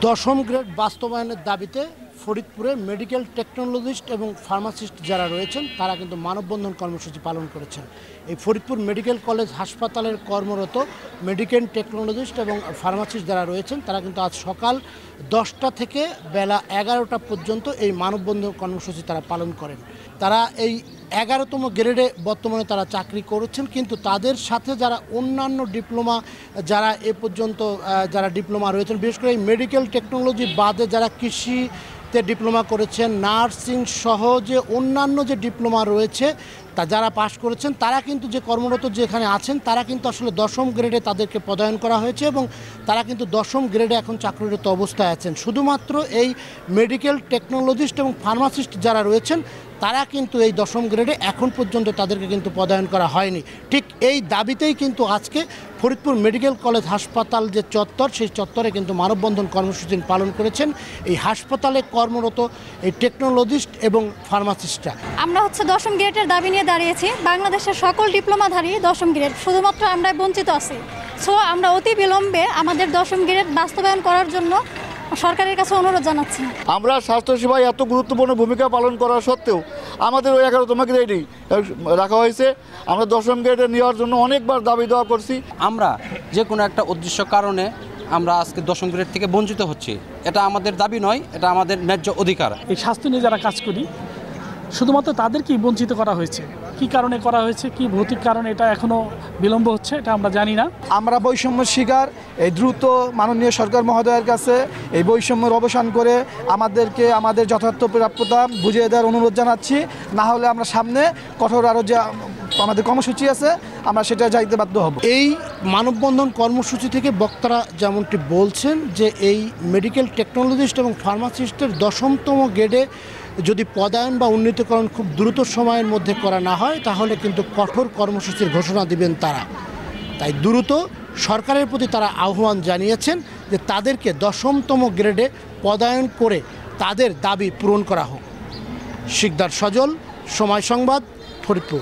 দশম গ্রেড বাস্তবায়নের দাবিতে ফরিদপুরে মেডিকেল টেকনোলজিস্ট এবং ফার্মাসিস্ট যারা রয়েছেন তারা কিন্তু মানববন্ধন কর্মসূচি পালন করেছেন। এই ফরিদপুর মেডিকেল কলেজ হাসপাতালের কর্মরত মেডিকেল টেকনোলজিস্ট এবং ফার্মাসিস্ট যারা রয়েছেন তারা কিন্তু আজ সকাল 10টা থেকে বেলা 11টা পর্যন্ত এই মানববন্ধন কর্মসূচি তারা পালন করেন। তারা এই 11তম গ্রেডে বর্তমানে তারা চাকরি করেছেন, কিন্তু তাদের সাথে যারা অন্যান্য ডিপ্লোমা যারা এ পর্যন্ত যারা ডিপ্লোমা রয়েছেন, বিশেষ করে এই মেডিকেল টেকনোলজি বাদে যারা কৃষিতে ডিপ্লোমা করেছেন, নার্সিং সহ যে অন্যান্য যে ডিপ্লোমা রয়েছে তা যারা পাশ করেছেন তারা কিন্তু যে কর্মরত যেখানে আছেন তারা কিন্তু আসলে দশম গ্রেডে তাদেরকে পদায়ন করা হয়েছে এবং তারা কিন্তু দশম গ্রেডে এখন চাকরিরত অবস্থায় আছেন। শুধুমাত্র এই মেডিকেল টেকনোলজিস্ট এবং ফার্মাসিস্ট যারা রয়েছেন তারা কিন্তু এই দশম গ্রেডে এখন পর্যন্ত তাদেরকে কিন্তু পদায়ন করা হয়নি। ঠিক এই দাবিতেই কিন্তু আজকে ফরিদপুর মেডিকেল কলেজ হাসপাতাল যে চত্বর, সেই চত্বরে কিন্তু মানববন্ধন কর্মসূচি পালন করেছেন এই হাসপাতালে কর্মরত এই টেকনোলজিস্ট এবং ফার্মাসিস্টরা। আমরা দশম গ্রেডের দাবি নিয়ে দাঁড়িয়েছি। বাংলাদেশের সকল ডিপ্লোমাধারী দশম গ্রেড, শুধুমাত্র আমরা বঞ্চিত আছি। সো আমরা অতি বিলম্বে আমাদের দশম গ্রেড বাস্তবায়ন করার জন্য সরকারের কাছে অনুরোধ জানাচ্ছি। আমরা স্বাস্থ্যসেবায় এত গুরুত্বপূর্ণ ভূমিকা পালন করা সত্ত্বেও আমাদের ওই 11তম গ্রেডেই রাখা হয়েছে। আমরা দশম গ্রেডে নেওয়ার জন্য অনেকবার দাবি দেওয়া করছি। আমরা যে কোনো একটা উদ্দেশ্য কারণে আমরা আজকে দশম গ্রেড থেকে বঞ্চিত হচ্ছি। এটা আমাদের দাবি নয়, এটা আমাদের ন্যায্য অধিকার। এই স্বাস্থ্য নিয়ে যারা কাজ করি শুধুমাত্র তাদেরকেই বঞ্চিত করা হয়েছে। কি কারণে করা হয়েছে, কি ভৌতিক কারণে এটা এখনও বিলম্ব হচ্ছে, এটা আমরা জানি না। আমরা বৈষম্য শিকার, এই দ্রুত মাননীয় সরকার মহোদয়ের কাছে এই বৈষম্যের অবসান করে আমাদেরকে আমাদের যথার্থ প্রাপ্যতা বুঝিয়ে দেওয়ার অনুরোধ জানাচ্ছি। না হলে আমরা সামনে কঠোর আরও যে আমাদের কর্মসূচি আছে আমরা সেটা যাইতে বাধ্য হব। এই মানববন্ধন কর্মসূচি থেকে বক্তারা যেমনটি বলছেন যে এই মেডিকেল টেকনোলজিস্ট এবং ফার্মাসিস্টের 10তম গ্রেডে যদি পদায়ন বা উন্নীতকরণ খুব দ্রুত সময়ের মধ্যে করা না হয় তাহলে কিন্তু কঠোর কর্মসূচির ঘোষণা দিবেন তারা। তাই দ্রুত সরকারের প্রতি তারা আহ্বান জানিয়েছেন যে তাদেরকে 10তম গ্রেডে পদায়ন করে তাদের দাবি পূরণ করা হোক। শিকদার সজল, সময় সংবাদ, ফরিদপুর।